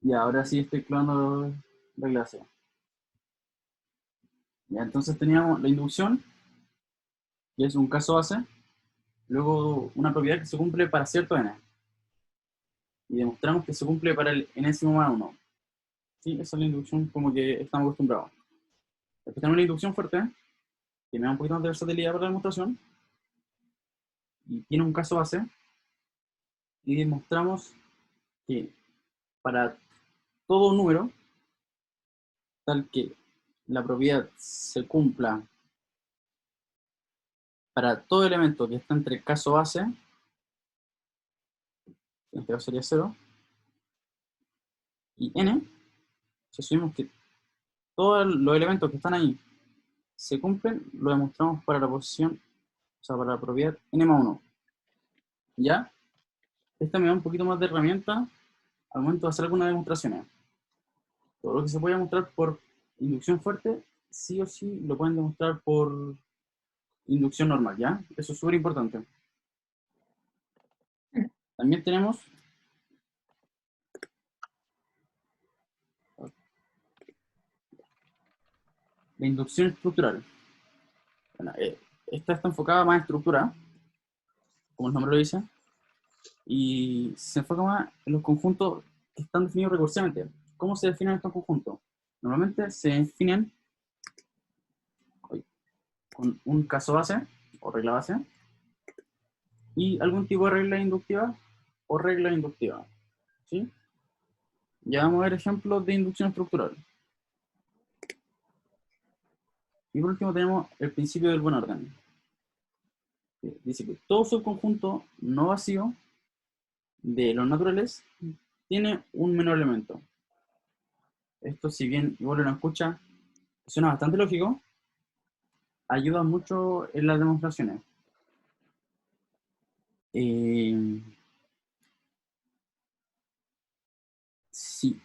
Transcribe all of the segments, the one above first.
Y ahora sí estoy clonando la clase. Ya, entonces teníamos la inducción, que es un caso base, luego una propiedad que se cumple para cierto n. Y demostramos que se cumple para el enésimo más 1. ¿Sí? Esa es la inducción como que estamos acostumbrados. Después tenemos la inducción fuerte, que me da un poquito más de versatilidad para la demostración, y tiene un caso base, y demostramos que para todo número, tal que la propiedad se cumpla para todo elemento que está entre caso base, en este caso sería 0, y n, si asumimos que todos los elementos que están ahí se cumplen, lo demostramos para la posición, o sea, para la propiedad n más 1. ¿Ya? Esta me da un poquito más de herramienta al momento de hacer algunas demostraciones. Todo lo que se puede demostrar por inducción fuerte, sí o sí lo pueden demostrar por inducción normal, ¿ya? Eso es súper importante. También tenemos la inducción estructural. Bueno, esta está enfocada más en estructura, como el nombre lo dice, y se enfoca más en los conjuntos que están definidos recursivamente. ¿Cómo se definen estos conjuntos? Normalmente se definen con un caso base o regla base y algún tipo de regla inductiva o regla inductiva. ¿Sí? Ya vamos a ver ejemplos de inducción estructural. Y por último tenemos el principio del buen orden. Dice que todo subconjunto no vacío de los naturales tiene un menor elemento. Esto, si bien igual uno escucha, suena bastante lógico, ayuda mucho en las demostraciones. Sí,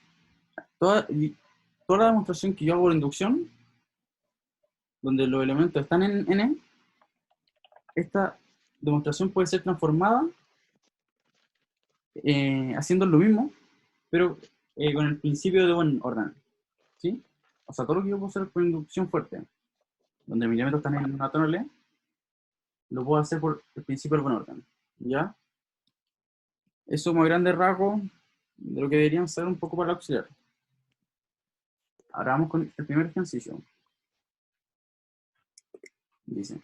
toda la demostración que yo hago por inducción, donde los elementos están en n, esta demostración puede ser transformada haciendo lo mismo, pero con el principio de buen orden. ¿Sí? O sea, todo lo que yo puedo hacer por inducción fuerte, donde mis elementos están en una tonalidad, lo puedo hacer por el principio del buen orden. ¿Ya? Eso como grande rasgo de lo que deberían saber un poco para el auxiliar. Ahora vamos con el primer ejercicio. Dice,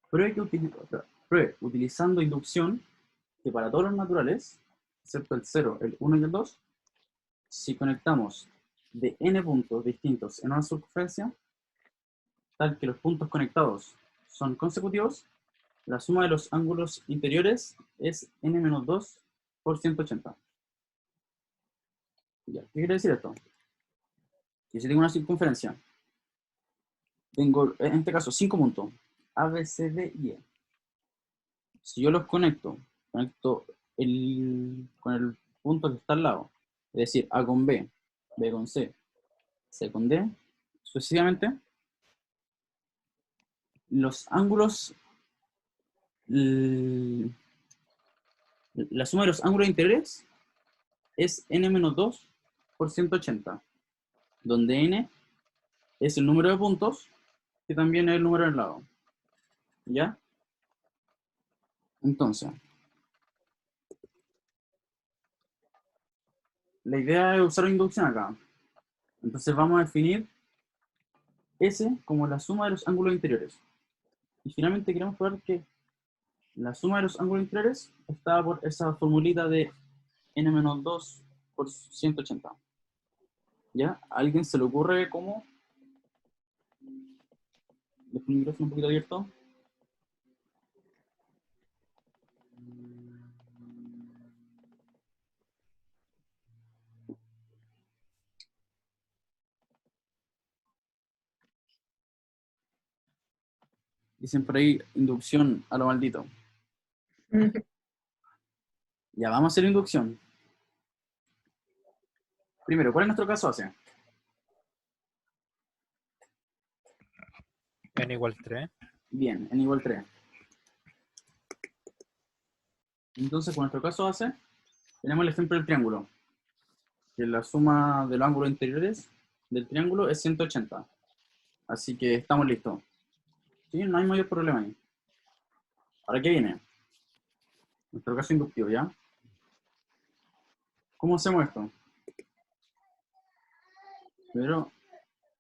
pruebe utilizando inducción que para todos los naturales, excepto el 0, el 1 y el 2, si conectamos de n puntos distintos en una circunferencia, tal que los puntos conectados son consecutivos, la suma de los ángulos interiores es n-2 por 180. Ya, ¿qué quiere decir esto? Que si tengo una circunferencia, tengo en este caso 5 puntos, A, B, C, D y E. Si yo los conecto con el punto que está al lado, es decir, A con B, B con C, C con D, sucesivamente, los ángulos, la suma de los ángulos interiores es n-2 por 180, donde n es el número de puntos, que también es el número del lado. ¿Ya? Entonces, la idea es usar inducción acá. Entonces vamos a definir S como la suma de los ángulos interiores. Y finalmente queremos probar que la suma de los ángulos interiores está por esa formulita de n-2 por 180. ¿Ya? ¿A alguien se le ocurre cómo? Dejo el micrófono un poquito abierto. Dicen por ahí inducción a lo maldito. Ya, vamos a hacer inducción. Primero, ¿cuál es nuestro caso base? N igual 3. Bien, n igual 3. Entonces, con nuestro caso base, tenemos el ejemplo del triángulo. que la suma de los ángulos interiores del triángulo es 180. Así que estamos listos. ¿Sí? No hay mayor problema ahí. ¿Ahora qué viene? Nuestro caso inductivo, ¿ya? ¿Cómo hacemos esto? Primero,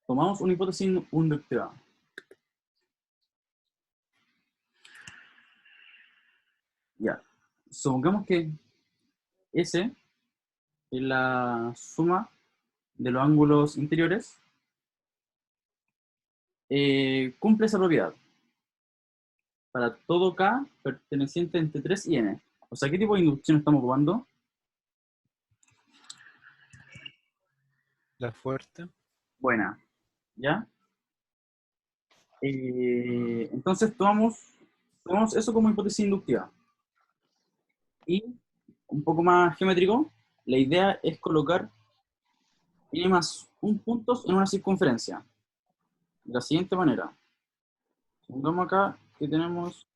tomamos una hipótesis inductiva. Ya. Supongamos que S es la suma de los ángulos interiores. Cumple esa propiedad para todo K perteneciente entre 3 y N. O sea, ¿qué tipo de inducción estamos ocupando? La fuerte. Buena. ¿Ya? Entonces tomamos eso como hipótesis inductiva. Y un poco más geométrico, la idea es colocar n más un puntos en una circunferencia. De la siguiente manera. Supongamos acá que tenemos...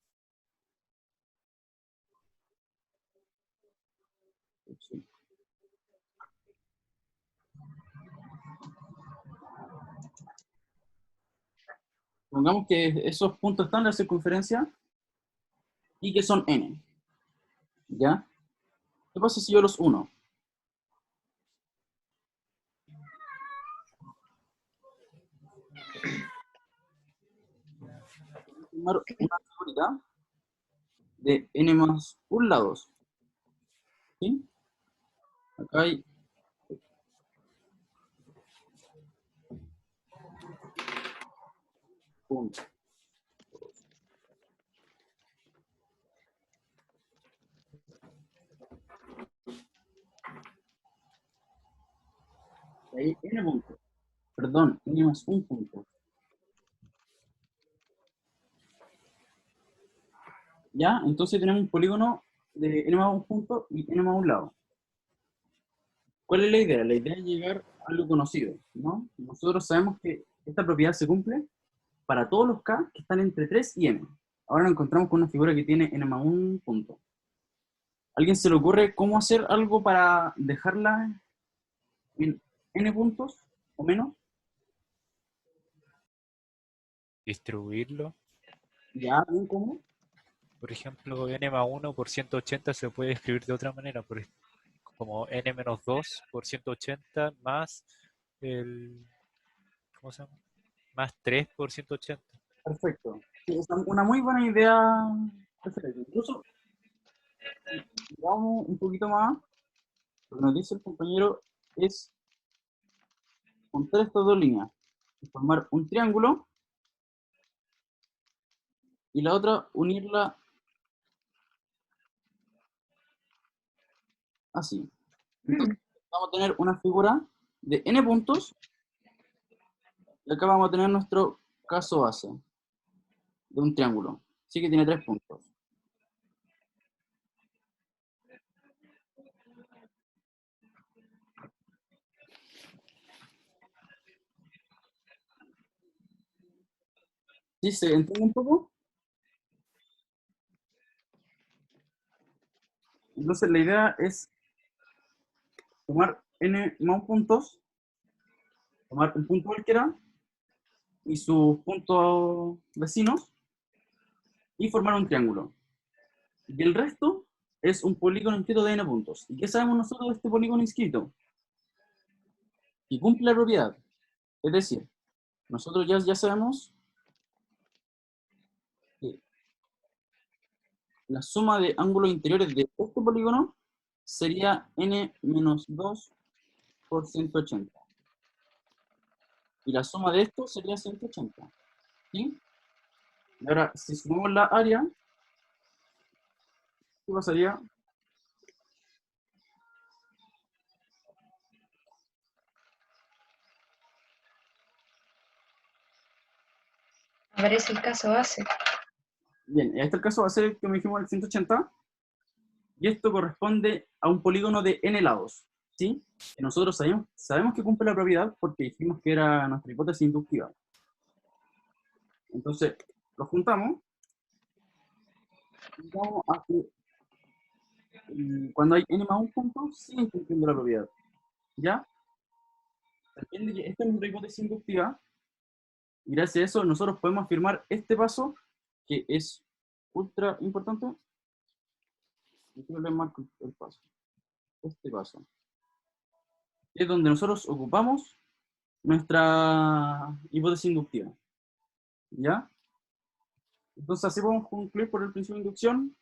Supongamos que esos puntos están en la circunferencia y que son n. ¿Ya? ¿Qué pasa si yo los uno? Tomar una figurita de n más un lados. ¿Sí? Acá hay punto. Hay n puntos. Perdón, n más un punto. ¿Ya? Entonces tenemos un polígono de n más un punto y n más un lado. ¿Cuál es la idea? La idea es llegar a lo conocido, ¿no? Nosotros sabemos que esta propiedad se cumple para todos los k que están entre 3 y n. Ahora nos encontramos con una figura que tiene n más un punto. ¿Alguien se le ocurre cómo hacer algo para dejarla en n puntos o menos? Distribuirlo. Ya, bien, ¿cómo? Por ejemplo, n más 1 por 180 se puede escribir de otra manera, como n menos 2 por 180 más el, ¿cómo se llama? Más 3 por 180. Perfecto. Sí, es una muy buena idea. Perfecto. Incluso, vamos un poquito más. Lo que nos dice el compañero es juntar estas dos líneas y formar un triángulo y la otra unirla así. Entonces, vamos a tener una figura de n puntos y acá vamos a tener nuestro caso base de un triángulo. Así que tiene 3 puntos. ¿Sí se entiende un poco? Entonces la idea es tomar n más puntos, tomar un punto cualquiera y sus puntos vecinos y formar un triángulo. Y el resto es un polígono inscrito de n puntos. ¿Y qué sabemos nosotros de este polígono inscrito? Que cumple la propiedad. Es decir, nosotros ya sabemos que la suma de ángulos interiores de este polígono sería n menos 2 por 180. Y la suma de esto sería 180. ¿Sí? Y ahora, si sumamos la área, ¿qué pasaría? Aparece el caso base. Bien, este el caso va a ser el que me dijimos el 180. Y esto corresponde a un polígono de n lados. ¿Sí? Que nosotros sabemos que cumple la propiedad porque dijimos que era nuestra hipótesis inductiva. Entonces, los juntamos y vamos a que cuando hay n más un punto, siguen cumpliendo la propiedad. ¿Ya? ¿Se entiende que esta es nuestra hipótesis inductiva? Y gracias a eso nosotros podemos afirmar este paso, que es ultra importante. Aquí les marco el paso. Este paso. Es donde nosotros ocupamos nuestra hipótesis inductiva. ¿Ya? Entonces así podemos concluir por el principio de inducción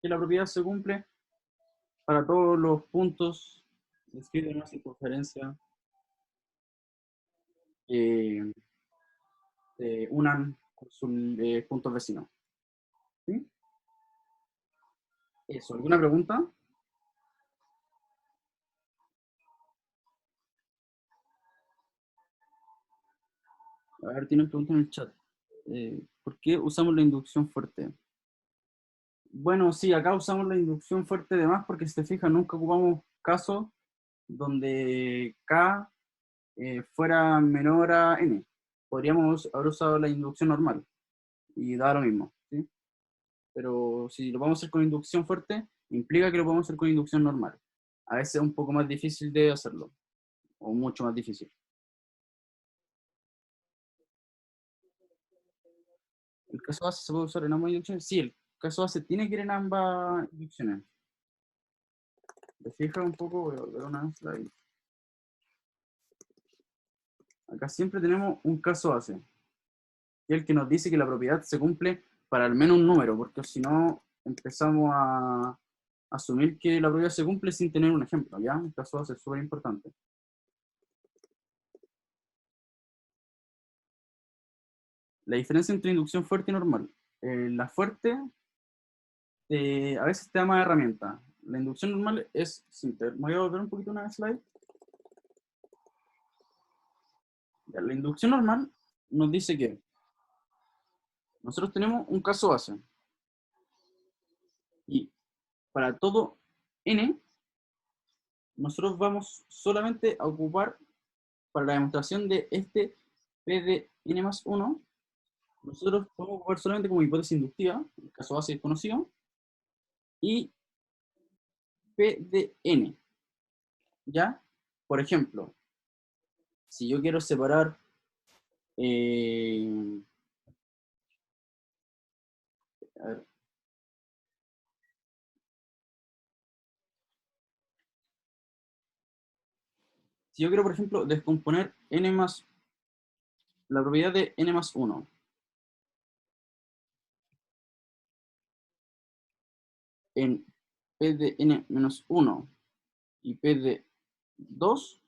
que la propiedad se cumple para todos los puntos descritos en una circunferencia que unan con sus puntos vecinos. ¿Sí? Eso, ¿alguna pregunta? A ver, tienen preguntas en el chat. ¿Por qué usamos la inducción fuerte? Bueno, sí, acá usamos la inducción fuerte de más porque si te fijas, nunca ocupamos casos donde K fuera menor a N. Podríamos haber usado la inducción normal y da lo mismo, ¿sí? Pero si lo vamos a hacer con inducción fuerte, implica que lo podemos hacer con inducción normal. A veces es un poco más difícil de hacerlo, o mucho más difícil. ¿El caso base se puede usar en ambas inducciones? Sí, el caso base tiene que ir en ambas inducciones. ¿Te fijas un poco? Voy a volver una slide. Acá siempre tenemos un caso base, que es el que nos dice que la propiedad se cumple para al menos un número, porque si no empezamos a asumir que la propiedad se cumple sin tener un ejemplo, ¿ya? El caso base es súper importante. La diferencia entre inducción fuerte y normal. La fuerte a veces te da más herramientas. La inducción normal es simple. Me voy a volver un poquito una slide. Ya, la inducción normal nos dice que nosotros tenemos un caso base. Y para todo n, nosotros vamos solamente a ocupar, para la demostración de este P de n más 1, nosotros podemos ocupar solamente como hipótesis inductiva, el caso base desconocido, y P de n. ¿Ya? Por ejemplo, si yo quiero separar a ver, si yo quiero, por ejemplo, descomponer n más, la propiedad de n más 1 en P de n menos 1 y P de 2,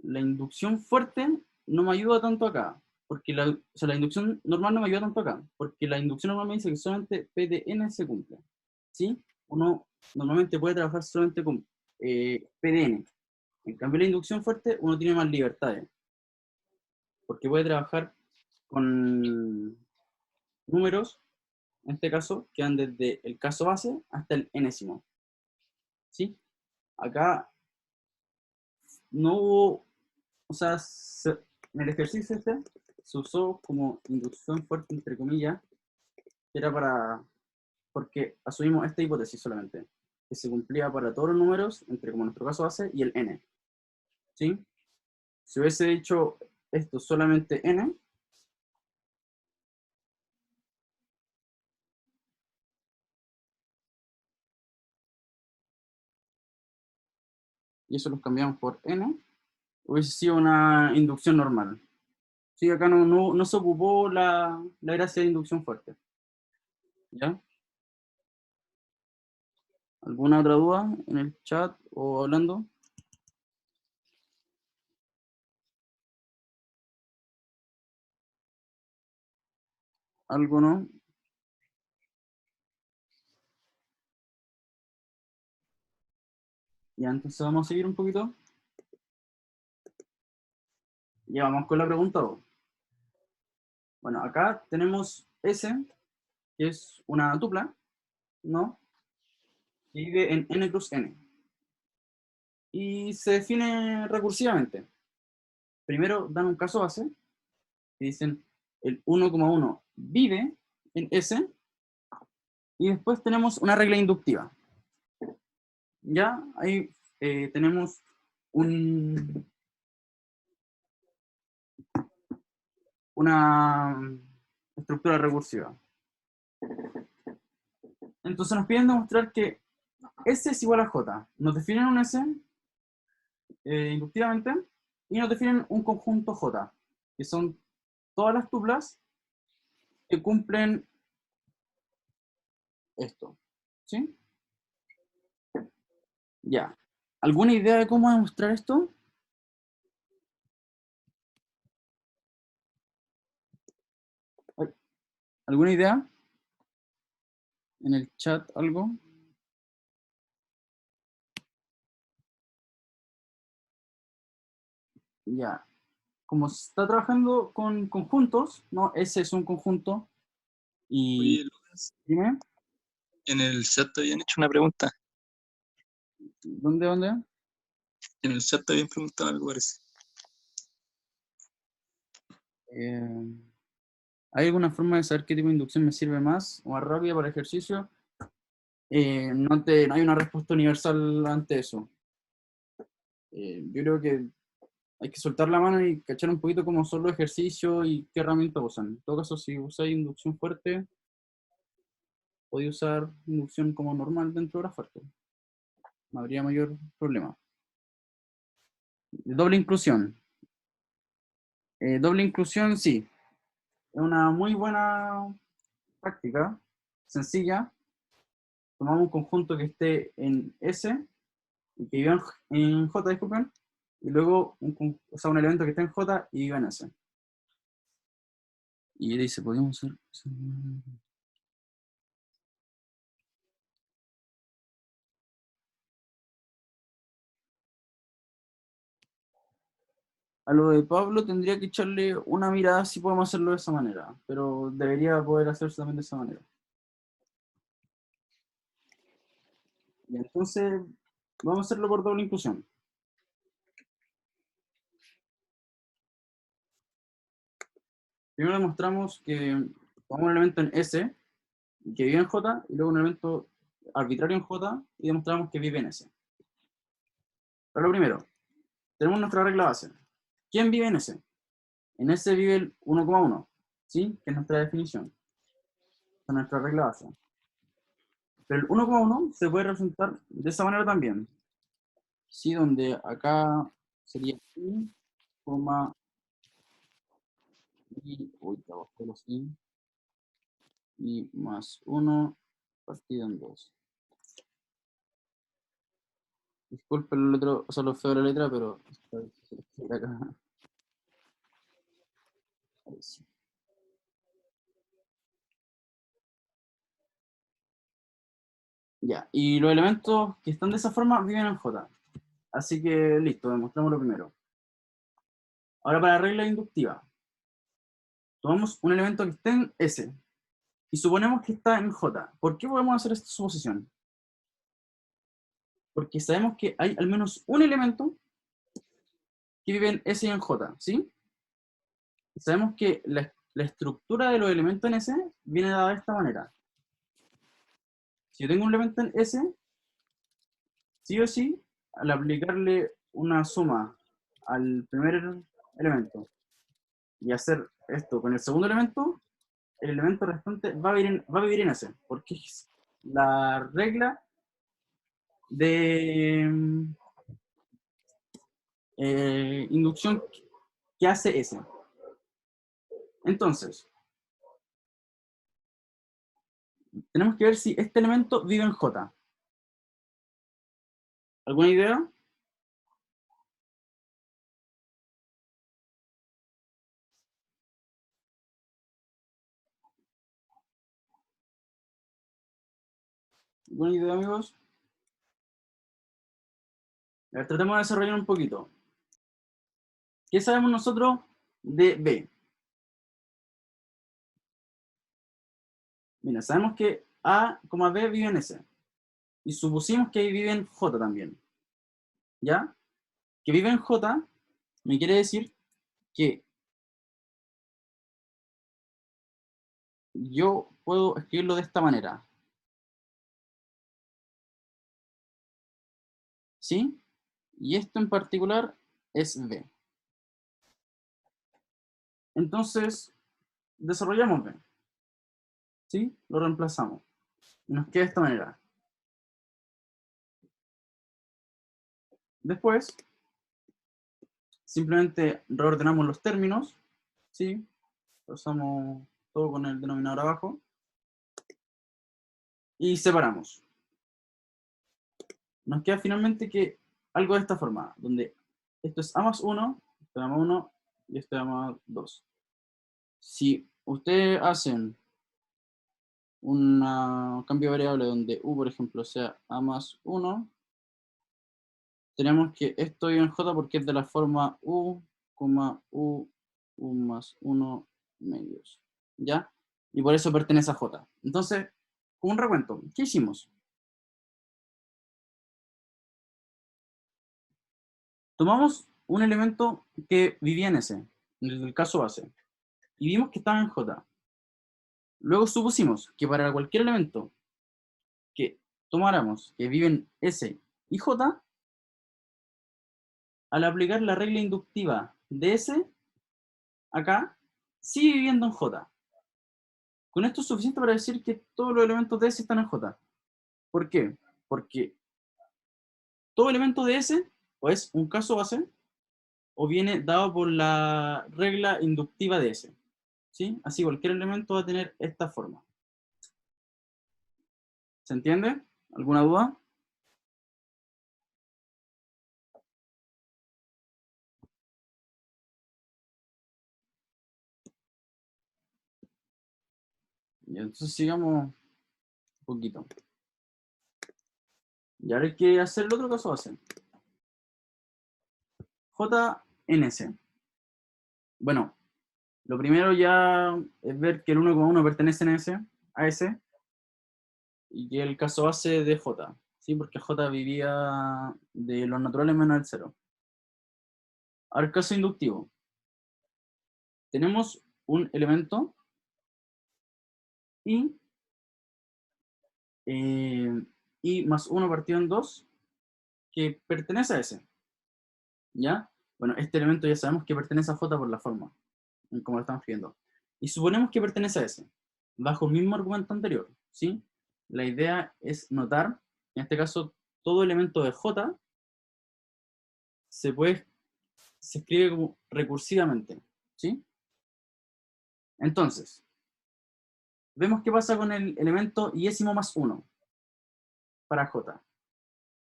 la inducción fuerte no me ayuda tanto acá, porque o sea, la inducción normal no me ayuda tanto acá, porque la inducción normal me dice que solamente P de n se cumple, ¿sí? Uno normalmente puede trabajar solamente con P de n. En cambio, la inducción fuerte, uno tiene más libertades, porque puede trabajar con números, en este caso, que van desde el caso base hasta el enésimo. ¿Sí? Acá no hubo, o sea, en el ejercicio este se usó como inducción fuerte, entre comillas, que era porque asumimos esta hipótesis solamente, que se cumplía para todos los números, entre como nuestro caso base y el n. ¿Sí? Si hubiese dicho esto solamente n, y eso los cambiamos por n, hubiese sido una inducción normal. Sí, acá no se ocupó la gracia de inducción fuerte. ¿Ya? ¿Alguna otra duda en el chat o hablando? ¿Algo no? Ya, entonces vamos a seguir un poquito. Ya vamos con la pregunta 2. Bueno, acá tenemos S, que es una tupla, ¿no? Que vive en n cruz n. Y se define recursivamente. Primero dan un caso base, que dicen el 1,1 vive en S, y después tenemos una regla inductiva. Ya, ahí tenemos un, una estructura recursiva. Entonces nos piden demostrar que S es igual a J. Nos definen un S inductivamente y nos definen un conjunto J, que son todas las tuplas que cumplen esto. ¿Sí? Ya. ¿Alguna idea de cómo demostrar esto? ¿Alguna idea? ¿En el chat algo? Ya. Como se está trabajando con conjuntos, ¿no? Ese es un conjunto. Y Oye, Lucas, dime, en el chat te habían hecho una pregunta. ¿dónde? En el chat te habían preguntado algo, parece. Eh, ¿Hay alguna forma de saber qué tipo de inducción me sirve más o más rápida para ejercicio? No hay una respuesta universal ante eso. Yo creo que hay que soltar la mano y cachar un poquito cómo son los ejercicios y qué herramientas usan. En todo caso, si usáis inducción fuerte, podéis usar inducción como normal dentro de la fuerte. No habría mayor problema. Doble inclusión. Doble inclusión, sí. Es una muy buena práctica, sencilla. Tomamos un conjunto que esté en S y que viva en J, disculpen, y luego un elemento que esté en J y viva en S. Y dice, podemos hacer... A lo de Pablo tendría que echarle una mirada si podemos hacerlo de esa manera, pero debería poder hacerse también de esa manera. Y entonces, vamos a hacerlo por doble inclusión. Primero demostramos que tomamos un elemento en S que vive en J y luego un elemento arbitrario en J y demostramos que vive en S. Pero lo primero, tenemos nuestra regla base. ¿Quién vive en S? En S vive el 1,1, ¿sí? Que es nuestra definición. Esa es nuestra regla base. Pero el 1,1 se puede representar de esa manera también. ¿Sí? Donde acá sería I, y, uy, trabajé los I, y más 1 partido en 2. Disculpen el otro, o sea, lo feo de la letra, pero está difícil escribir acá. Ahí sí. Ya, y los elementos que están de esa forma viven en J. Así que listo, demostramos lo primero. Ahora para la regla inductiva. Tomamos un elemento que esté en S y suponemos que está en J. ¿Por qué podemos hacer esta suposición? Porque sabemos que hay al menos un elemento que vive en S y en J, ¿sí? Y sabemos que la estructura de los elementos en S viene dada de esta manera. Si yo tengo un elemento en S, sí o sí, al aplicarle una suma al primer elemento y hacer esto con el segundo elemento, el elemento restante va a vivir en S, porque es la regla de inducción que hace S. Entonces, tenemos que ver si este elemento vive en J. ¿Alguna idea? ¿Alguna idea, amigos? A ver, tratemos de desarrollar un poquito. ¿Qué sabemos nosotros de B? Mira, sabemos que A, B vive en S. Y supusimos que vive en J también. ¿Ya? Que vive en J me quiere decir que yo puedo escribirlo de esta manera. ¿Sí? Y esto en particular es B. Entonces, desarrollamos B. ¿Sí? Lo reemplazamos. Y nos queda de esta manera. Después, simplemente reordenamos los términos. ¿Sí? Pasamos todo con el denominador abajo. Y separamos. Nos queda finalmente que algo de esta forma, donde esto es A más 1, esto es A más 1 y esto es A más 2. Si ustedes hacen un cambio de variable donde U, por ejemplo, sea A más 1, tenemos que esto vive en J porque es de la forma U, U más 1 medios. ¿Ya? Y por eso pertenece a J. Entonces, como un recuento, ¿qué hicimos? Tomamos un elemento que vivía en S, en el caso base, y vimos que estaba en J. Luego supusimos que para cualquier elemento que tomáramos que vive en S y J, al aplicar la regla inductiva de S, acá, sigue viviendo en J. Con esto es suficiente para decir que todos los elementos de S están en J. ¿Por qué? Porque todo elemento de S o es un caso base o viene dado por la regla inductiva de S. ¿Sí? Así cualquier elemento va a tener esta forma. ¿Se entiende? ¿Alguna duda? Y entonces sigamos un poquito. Y ahora hay que hacer el otro caso base. J en S. Bueno, lo primero ya es ver que el 1,1 pertenece a S y que el caso base de J. ¿Sí? Porque J vivía de los naturales menos el 0. Ahora el caso inductivo. Tenemos un elemento y más 1 partido en 2 que pertenece a S. ¿Ya? Bueno, este elemento ya sabemos que pertenece a J por la forma, como lo estamos escribiendo. Y suponemos que pertenece a S, bajo el mismo argumento anterior, ¿sí? La idea es notar, en este caso, todo elemento de J se escribe como recursivamente, ¿sí? Entonces, vemos qué pasa con el elemento iésimo más 1 para J.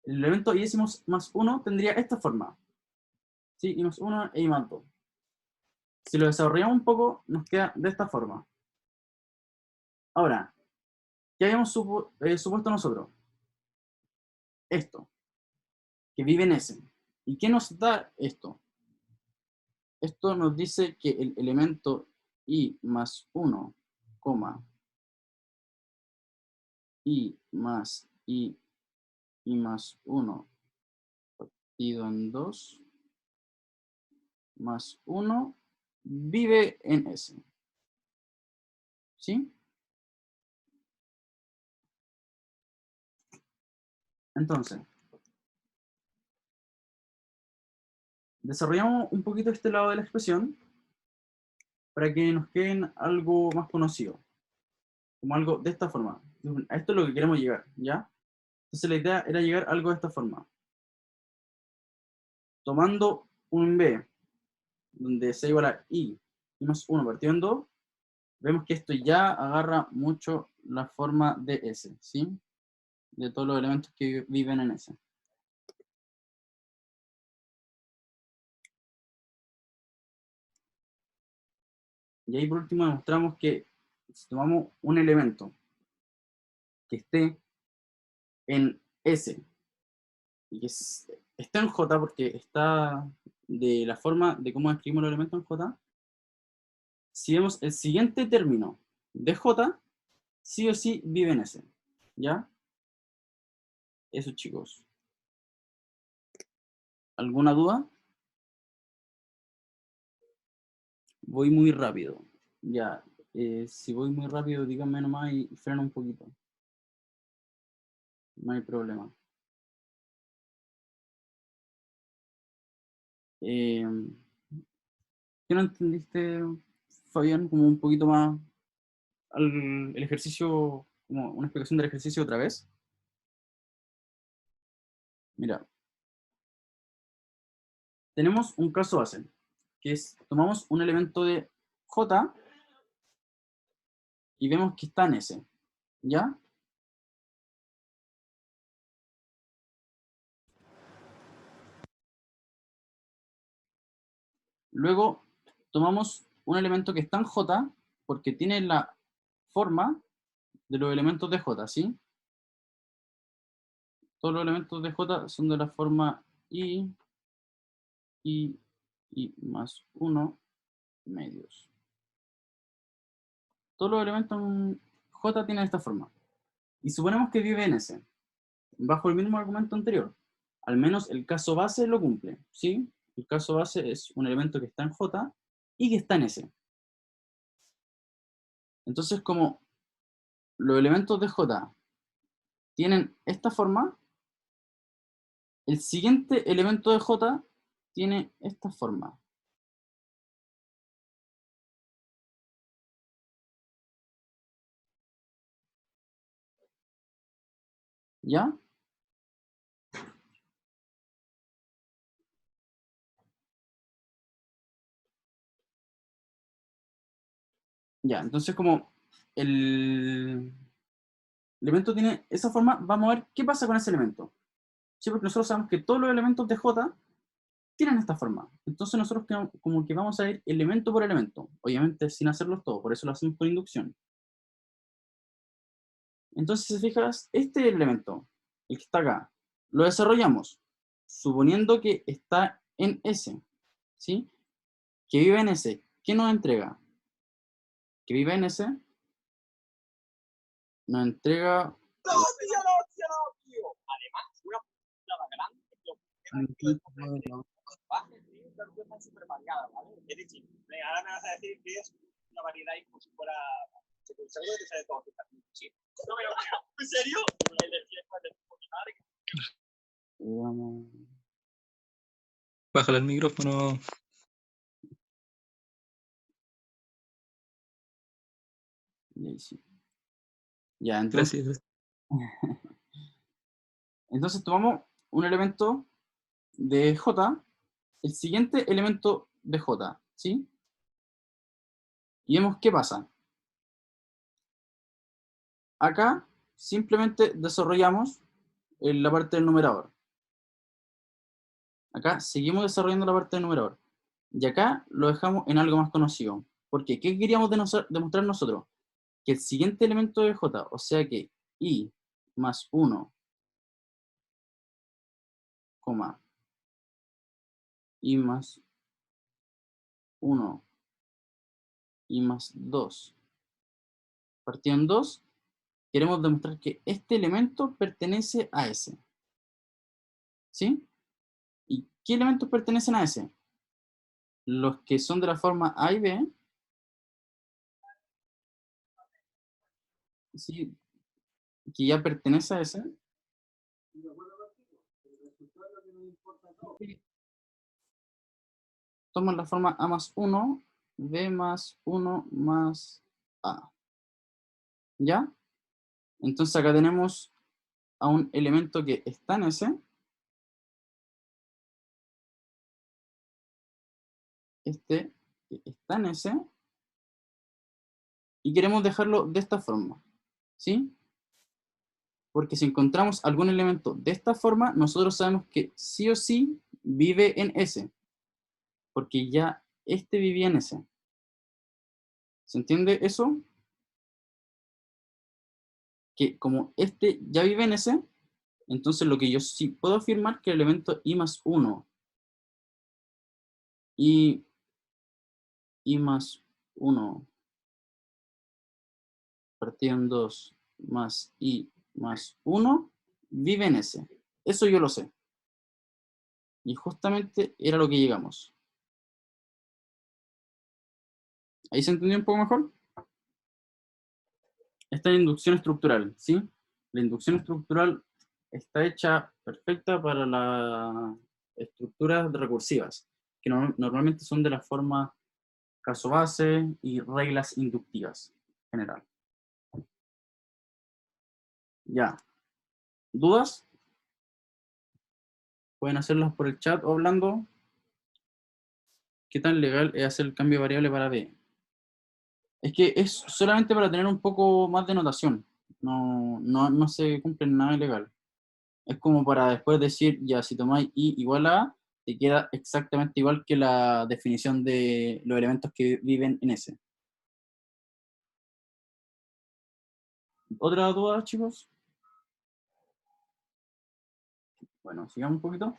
El elemento iésimo más 1 tendría esta forma, ¿sí? I más 1 e I más 2. Si lo desarrollamos un poco, nos queda de esta forma. Ahora, ¿qué habíamos supuesto nosotros? Esto, que vive en S. ¿Y qué nos da esto? Esto nos dice que el elemento I más 1, I más I más 1 partido en 2 más 1 vive en S. ¿Sí? Entonces, desarrollamos un poquito este lado de la expresión para que nos queden algo más conocido. Como algo de esta forma. A esto es lo que queremos llegar, ¿ya? Entonces la idea era llegar a algo de esta forma. Tomando un B, donde sea igual a I más 1 partido en 2, vemos que esto ya agarra mucho la forma de S, ¿sí? De todos los elementos que viven en S. Y ahí por último demostramos que si tomamos un elemento que esté en S y que está en J porque está de la forma de cómo escribimos los elementos en J, si vemos el siguiente término de J, sí o sí vive en S. ¿Ya? Eso, chicos. ¿Alguna duda? Voy muy rápido. Ya. Si voy muy rápido, díganme nomás y freno un poquito. No hay problema. ¿Qué no entendiste, Fabián? Como un poquito más el ejercicio, como una explicación del ejercicio otra vez. Mira, tenemos un caso base, que es, tomamos un elemento de J y vemos que está en S, ¿ya? Luego tomamos un elemento que está en J porque tiene la forma de los elementos de J, ¿sí? Todos los elementos de J son de la forma I más 1 medios. Todos los elementos en J tienen esta forma. Y suponemos que vive en S, bajo el mismo argumento anterior. Al menos el caso base lo cumple, ¿sí? El caso base es un elemento que está en J y que está en S. Entonces, como los elementos de J tienen esta forma, el siguiente elemento de J tiene esta forma. ¿Ya? Ya, entonces como el elemento tiene esa forma, vamos a ver qué pasa con ese elemento. ¿Sí? Porque nosotros sabemos que todos los elementos de J tienen esta forma. Entonces nosotros como que vamos a ir elemento por elemento. Obviamente sin hacerlos todos, por eso lo hacemos por inducción. Entonces, si fijas, este elemento, el que está acá, lo desarrollamos suponiendo que está en S, ¿sí? Que vive en S. ¿Qué nos entrega? Que vive en S, nos entrega... Es decir, ahora me vas a decir que es una variedad y como si fuera... Seguro que te sale todo. Sí. No me lo creo. ¿En serio? La energía es más de Bájale el micrófono. Ya, entonces... Gracias. Entonces tomamos un elemento de J, el siguiente elemento de J, ¿sí? Y vemos qué pasa. Acá simplemente desarrollamos la parte del numerador. Acá seguimos desarrollando la parte del numerador. Y acá lo dejamos en algo más conocido. ¿Por qué? ¿Qué queríamos demostrar nosotros? Que el siguiente elemento de J, o sea que I más 1, I más 1, I más 2, partido en 2, queremos demostrar que este elemento pertenece a S. ¿Sí? ¿Y qué elementos pertenecen a S? Los que son de la forma A y B, ¿sí? Que ya pertenece a S. Toman la forma A más 1, B más 1 más A. ¿Ya? Entonces acá tenemos a un elemento que está en S. Este que está en S. Y queremos dejarlo de esta forma. ¿Sí? Porque si encontramos algún elemento de esta forma, nosotros sabemos que sí o sí vive en S. Porque ya este vivía en S. ¿Se entiende eso? Que como este ya vive en S, entonces lo que yo sí puedo afirmar que el elemento I más 1 y I más 1 partido en 2 más I más 1 vive en S. Eso yo lo sé. Y justamente era lo que llegamos. ¿Ahí se entendió un poco mejor? Esta es inducción estructural, ¿sí? La inducción estructural está hecha perfecta para las estructuras recursivas, que normalmente son de la forma caso base y reglas inductivas en general. Ya. ¿Dudas? Pueden hacerlas por el chat o hablando. ¿Qué tan legal es hacer el cambio de variable para b? Es que es solamente para tener un poco más de notación. No se cumple nada ilegal. Es como para después decir, ya, si tomáis i igual a a, te queda exactamente igual que la definición de los elementos que viven en S. ¿Otra duda, chicos? Bueno, sigamos un poquito.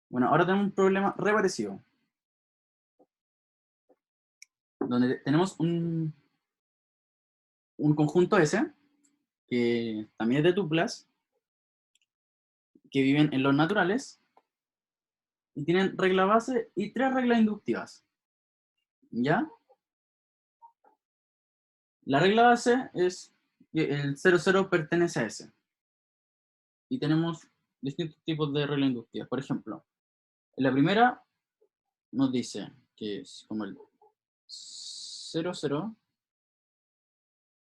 Bueno, ahora tenemos un problema re parecido. Donde tenemos un conjunto S, que también es de tuplas, que viven en los naturales, y tienen regla base y 3 reglas inductivas. ¿Ya? La regla base es que el 0,0 pertenece a S. Y tenemos distintos tipos de reglas inductivas. Por ejemplo, en la primera nos dice que es como el 0,0